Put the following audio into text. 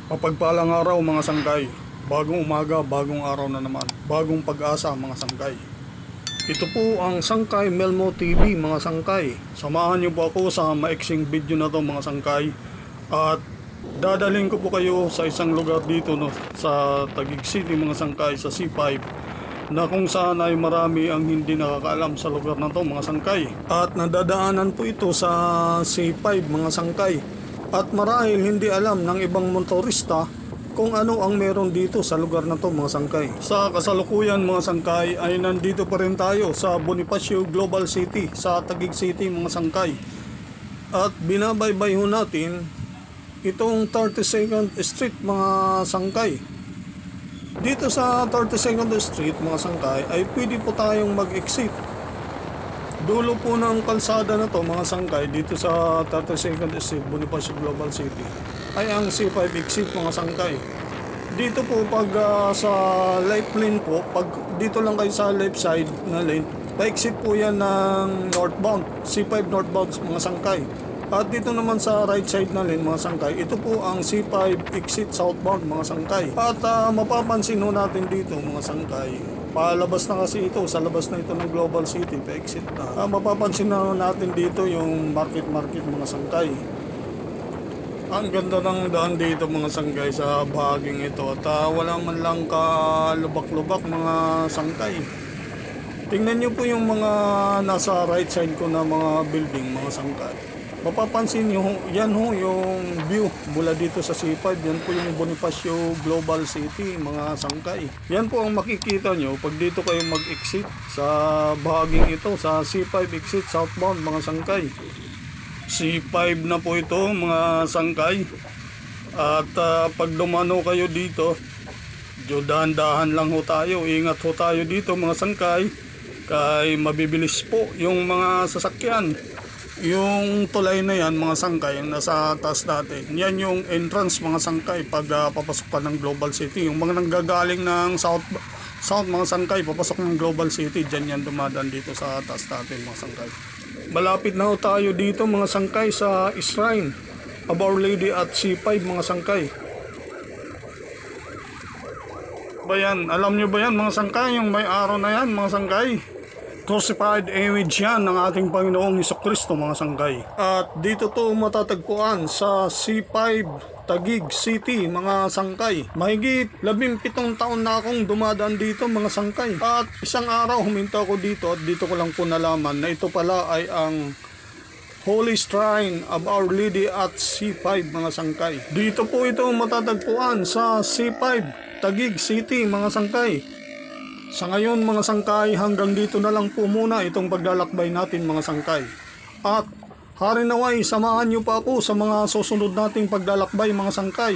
Mapagpalang araw mga sangkay. Bagong umaga, bagong araw na naman. Bagong pag-asa mga sangkay. Ito po ang Sangkay Melmo TV mga sangkay. Samahan niyo po ako sa maiksing video na to mga sangkay. At dadalhin ko po kayo sa isang lugar dito sa Taguig City mga sangkay, sa C5, na kung saan ay marami ang hindi nakakaalam sa lugar na to mga sangkay. At nadadaanan po ito sa C5 mga sangkay. At marahil hindi alam ng ibang motorista kung ano ang meron dito sa lugar na to mga sangkay. Sa kasalukuyan mga sangkay ay nandito pa rin tayo sa Bonifacio Global City, sa Taguig City mga sangkay. At binabaybay ho natin itong 32nd Street mga sangkay. Dito sa 32nd Street mga sangkay ay pwede po tayong mag-exit. Dulo po ng kalsada na to mga sangkay dito sa 32nd Street, Bonifacio Global City ay ang C5 exit mga sangkay. Dito po pag sa left lane po, pag dito lang kayo sa left side na lane, pa-exit po yan ng northbound, C5 northbound mga sangkay. At dito naman sa right side na lane mga sangkay, ito po ang C5 exit southbound mga sangkay. At mapapansin ho natin dito mga sangkay, palabas na kasi ito, sa labas na ito ng Global City, pa-exit na. Mapapansin na natin dito yung market mga sangkay. Ang ganda ng daan dito mga sangkay sa bahaging ito. At wala man lang kalubak-lubak mga sangkay. Tingnan nyo po yung mga nasa right side ko na mga building mga sangkay. Mapapansin nyo, yan ho yung view mula dito sa C5. Yan po yung Bonifacio Global City mga sangkay. Yan po ang makikita nyo pag dito kayo mag-exit sa bahaging ito, sa C5 exit southbound mga sangkay. C5 na po ito mga sangkay. At pag dumano kayo dito, dahan-dahan lang ho tayo, ingat ho tayo dito mga sangkay, kay mabibilis po yung mga sasakyan. Yung tulay na yan mga sangkay, yung nasa taas natin, yan yung entrance mga sangkay pag papasok ka ng Global City. Yung mga nanggagaling ng south mga sangkay, papasok ng Global City, dyan yan dumadaan dito sa taas natin mga sangkay. Malapit na ho tayo dito mga sangkay sa Shrine of Our Lady at C5 mga sangkay. Bayan, alam nyo ba yan mga sangkay, yung may araw na yan mga sangkay? Crucified image yan ng ating Panginoong Hesukristo mga sangkay. At dito to matatagpuan sa C5 Taguig City mga sangkay. Mahigit 17 taon na akong dumadaan dito mga sangkay. At isang araw huminto ako dito at dito ko lang po nalaman na ito pala ay ang Holy Shrine of Our Lady at C5 mga sangkay. Dito po ito matatagpuan sa C5 Taguig City mga sangkay. Sa ngayon mga sangkay, hanggang dito na lang po muna itong paglalakbay natin mga sangkay. At hari naway, samahan nyo pa ako sa mga susunod nating paglalakbay mga sangkay.